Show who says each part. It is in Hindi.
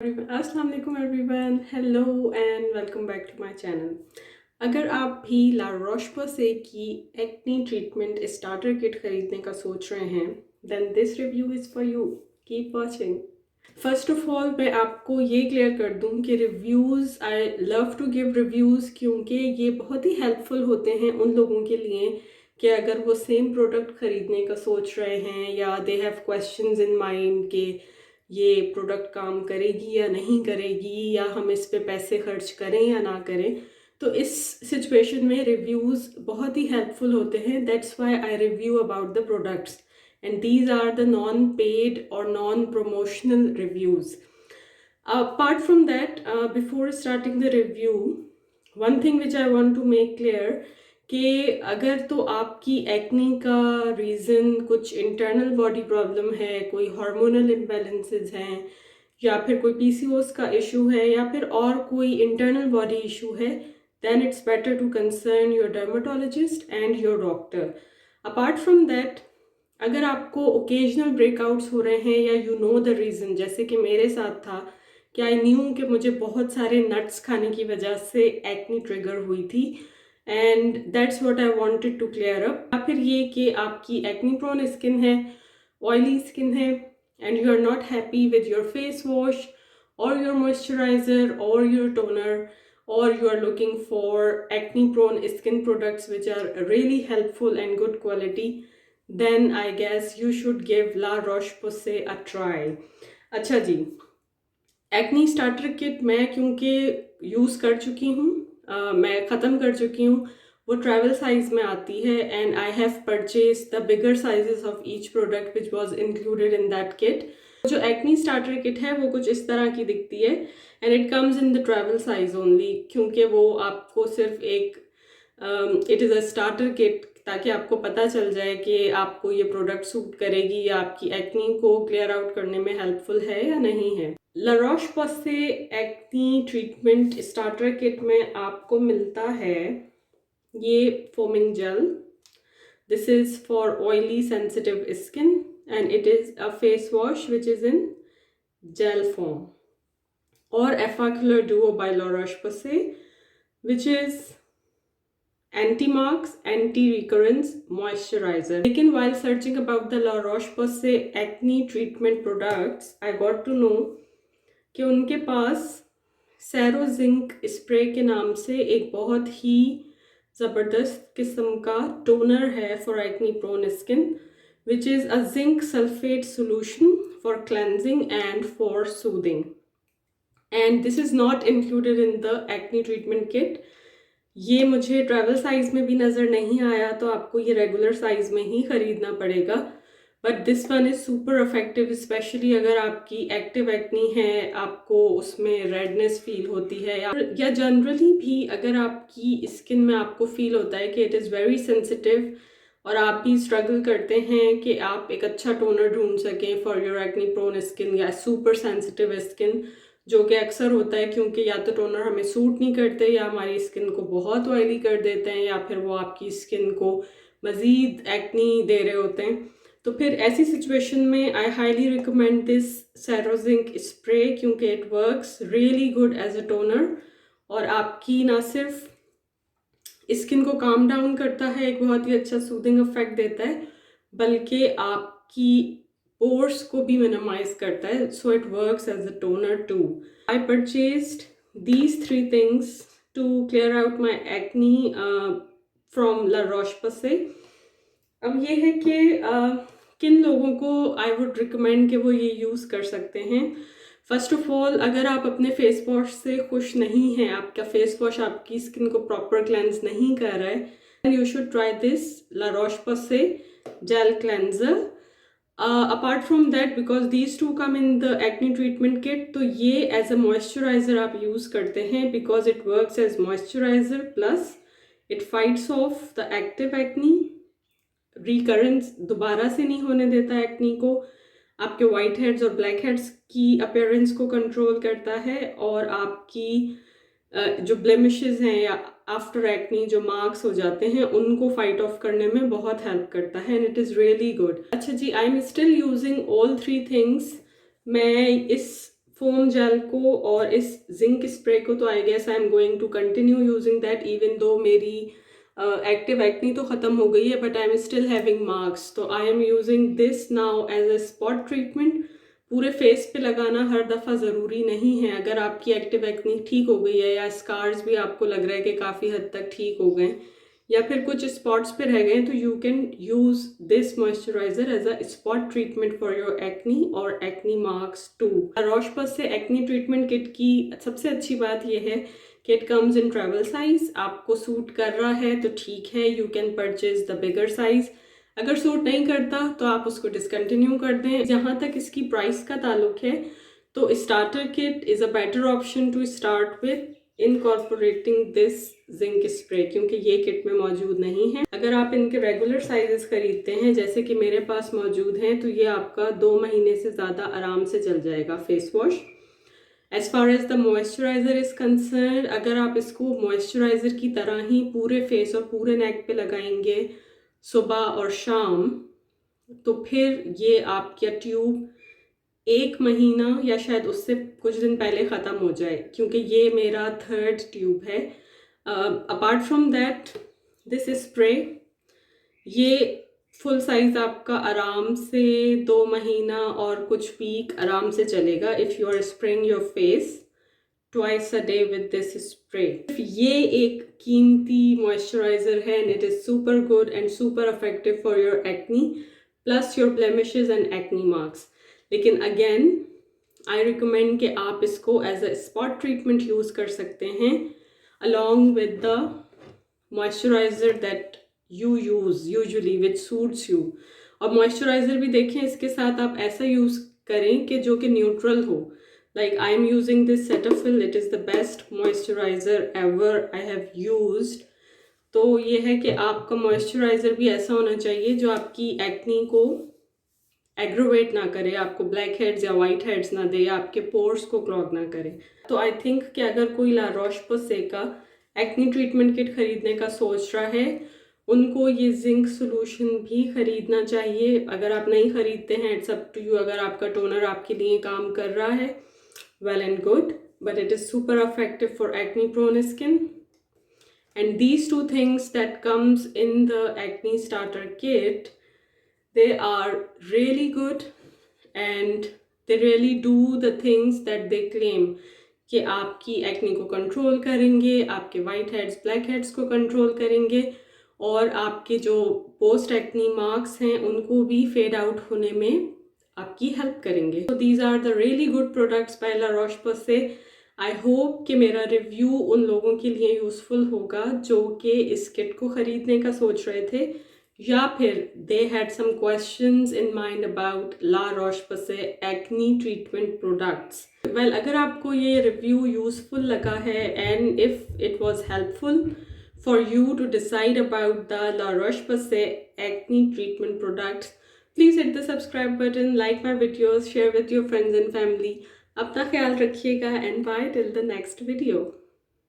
Speaker 1: अस्सलाम वालेकुम everyone, hello and welcome back to my channel. अगर आप भी ला रोश पोसे की एक्ने ट्रीटमेंट स्टार्टर किट खरीदने का सोच रहे हैं then this review is for you. Keep watching. First of all मैं आपको ये क्लियर कर दूं कि reviews, I love to give reviews क्योंकि ये बहुत ही हेल्पफुल होते हैं उन लोगों के लिए कि अगर वो सेम प्रोडक्ट ख़रीदने का सोच रहे हैं या they have questions in mind कि ये प्रोडक्ट काम करेगी या नहीं करेगी या हम इस पे पैसे खर्च करें या ना करें। तो इस सिचुएशन में रिव्यूज़ बहुत ही हेल्पफुल होते हैं। That's why I review about the products and these are the non-paid or non-promotional reviews. Apart from that, before starting the review, one thing which I want to make clear कि अगर तो आपकी एक्ने का रीज़न कुछ इंटरनल बॉडी प्रॉब्लम है, कोई हार्मोनल इम्बैलेंसेस हैं या फिर कोई पीसीओएस का इशू है या फिर और कोई इंटरनल बॉडी इशू है, then it's better to concern your dermatologist and your doctor. Apart from that, अगर आपको ओकेजनल ब्रेकआउट्स हो रहे हैं या यू नो द रीज़न, जैसे कि मेरे साथ था कि आई न्यू कि मुझे बहुत सारे नट्स खाने की वजह से एक्ने ट्रिगर हुई थी and that's what I wanted to clear up. या फिर ये कि आपकी एक्ने प्रोन स्किन है, ऑयली स्किन है and you are not happy with your face wash और योर मॉइस्चराइजर और your toner or you are looking for acne prone skin products which are really helpful and good quality, then I guess you should give La Roche Posay a try. अच्छा जी, एक्नी स्टार्टर किट मैं क्योंकि यूज़ कर चुकी हूँ, मैं ख़त्म कर चुकी हूँ। वो ट्रैवल साइज़ में आती है and I have purchase the bigger sizes of each product which was included in that kit. जो एक्नी स्टार्टर किट है वो कुछ इस तरह की दिखती है and it comes in the travel size only, क्योंकि वो आपको सिर्फ एक it is a starter kit ताकि आपको पता चल जाए कि आपको ये प्रोडक्ट सूट करेगी या आपकी एक्नी को क्लियर आउट करने में हेल्पफुल है या नहीं है। ला Roche Posay acne treatment starter kit में आपको मिलता है ये foaming gel. This is for oily sensitive skin and it is a face wash which is in gel form, और Effaclar Duo by La Roche Posay which is anti-marks, anti-recurrence moisturizer. लेकिन while searching about the La Roche Posay acne treatment products, I got to know कि उनके पास सैरो जिंक स्प्रे के नाम से एक बहुत ही ज़बरदस्त किस्म का टोनर है for acne prone skin, which is a zinc sulphate solution for cleansing and for soothing, and this is not included in the acne treatment kit. ये मुझे ट्रैवल साइज़ में भी नज़र नहीं आया, तो आपको ये रेगुलर साइज़ में ही ख़रीदना पड़ेगा। But this one is super effective, specially अगर आपकी एक्टिव एक्नी है, आपको उसमें रेडनेस फील होती है या जनरली भी अगर आपकी स्किन में आपको फील होता है कि इट इज़ वेरी सेंसिटिव और आप भी स्ट्रगल करते हैं कि आप एक अच्छा टोनर ढूंढ सकें for your acne prone skin या सुपर सेंसिटिव स्किन, जो कि अक्सर होता है क्योंकि या तो टोनर हमें सूट नहीं करते या हमारी स्किन को बहुत ऑयली कर देते हैं या फिर वो आपकी स्किन को मज़ीद एक्नी दे रहे होते हैं। तो फिर ऐसी सिचुएशन में I highly recommend this Serozinc spray क्योंकि it works really good as a toner और आपकी ना सिर्फ स्किन को काम डाउन करता है, एक बहुत ही अच्छा सूदिंग इफेक्ट देता है, बल्कि आपकी पोर्स को भी मिनिमाइज करता है, so it works as a toner too. I purchased these 3 things to clear out my acne from La Roche Posay. अब ये है कि किन लोगों को आई वुड रिकमेंड कि वो ये यूज़ कर सकते हैं। फर्स्ट ऑफ ऑल, अगर आप अपने फेस वॉश से खुश नहीं हैं, आपका फेस वॉश आपकी स्किन को प्रॉपर क्लेंस नहीं कर रहा है, you should try this La Roche Posay gel cleanser. Apart from that, because these two come in the acne treatment kit, तो ये एज अ मॉइस्चराइजर आप यूज़ करते हैं because it works as moisturiser plus it fights off the active acne, recurrence दोबारा से नहीं होने देता एक्नी को, आपके वाइट हेड्स और ब्लैक हेड्स की अपीयरेंस को कंट्रोल करता है और आपकी जो ब्लेमिशेस हैं या आफ्टर एक्नी जो मार्क्स हो जाते हैं उनको फाइट ऑफ करने में बहुत हेल्प करता है and it is really good. अच्छा जी, I am still using all 3 things. मैं इस फोम जेल को और इस जिंक स्प्रे को, तो I guess I am going to continue using that even though मेरी एक्टिव एक्नी तो ख़त्म हो गई है, but I am still having marks. तो I am using this now as a spot treatment. पूरे फेस पे लगाना हर दफ़ा ज़रूरी नहीं है। अगर आपकी एक्टिव एक्नी ठीक हो गई है या स्कार्स भी आपको लग रहा है कि काफ़ी हद तक ठीक हो गए या फिर कुछ स्पॉट्स पे रह गए, तो you can use this moisturiser as a spot treatment for your acne और acne marks too. Roche Posay acne treatment kit की सबसे अच्छी बात यह है कि it comes in travel size. आपको सूट कर रहा है तो ठीक है, you can purchase the bigger size. अगर सूट नहीं करता तो आप उसको डिसकंटिन्यू कर दें। जहाँ तक इसकी प्राइस का ताल्लुक है, तो starter kit is a better option to start with incorporating this zinc spray, क्योंकि ये किट में मौजूद नहीं है। अगर आप इनके रेगुलर साइजेस खरीदते हैं जैसे कि मेरे पास मौजूद हैं, तो ये आपका 2 महीने से ज़्यादा आराम से चल जाएगा face wash. As far as the moisturiser is concern, अगर आप इसको मॉइस्चराइज़र की तरह ही पूरे फेस और पूरे नेक पे लगाएंगे सुबह और शाम, तो फिर ये आपका ट्यूब 1 महीना या शायद उससे कुछ दिन पहले ख़त्म हो जाए, क्योंकि ये मेरा 3rd ट्यूब है। Apart from that this spray, ये फुल साइज़ आपका आराम से 2 महीना और कुछ वीक आराम से चलेगा if you are spraying your face twice a day with this spray. ये एक कीमती मॉइस्चराइज़र है and it is super good and super effective for your acne plus your blemishes and acne marks. लेकिन अगेन आई रिकमेंड कि आप इसको as a spot treatment use कर सकते हैं along with the moisturiser that you use usually which suits you. और मॉइस्चराइज़र भी देखें इसके साथ आप ऐसा यूज़ करें कि जो कि न्यूट्रल हो। Like I am using this Cetaphil, it is the best moisturizer ever I have used। तो ये है कि आपका मॉइस्चराइज़र भी ऐसा होना चाहिए जो आपकी एक्नी को एग्रोवेट ना करे, आपको ब्लैक हेड्स या वाइट हेड्स ना दे, आपके पोर्स को क्लॉग ना करे। तो आई थिंक कि अगर कोई ला रोश पोसे का एक्नी ट्रीटमेंट किट खरीदने का सोच रहा है, उनको ये जिंक सोल्यूशन भी खरीदना चाहिए। अगर आप नहीं खरीदते हैं, इट्स अप टू यू। अगर आपका टोनर आपके लिए काम कर रहा है, well and good, but it is super effective for acne prone skin. And these two things that comes in the acne starter kit, they are really good and they really do the things that they claim कि आपकी एक्नी को कंट्रोल करेंगे, आपके वाइट हेड्स ब्लैक हेड्स को कंट्रोल करेंगे और आपके जो पोस्ट एक्नी मार्क्स हैं उनको भी फेड आउट होने में आपकी हेल्प करेंगे। तो these are the really good products by La Roche Posay. I hope कि मेरा रिव्यू उन लोगों के लिए यूज़फुल होगा जो कि इस किट को ख़रीदने का सोच रहे थे या फिर they had some questions in mind about La Roche Posay acne treatment products. Well, अगर आपको ये रिव्यू यूज़फुल लगा है and if it was helpful for you to decide about the La Roche Posay acne treatment products, please hit the subscribe button, like my videos, share with your friends and family. अपना ख्याल रखिएगा and bye till the next video.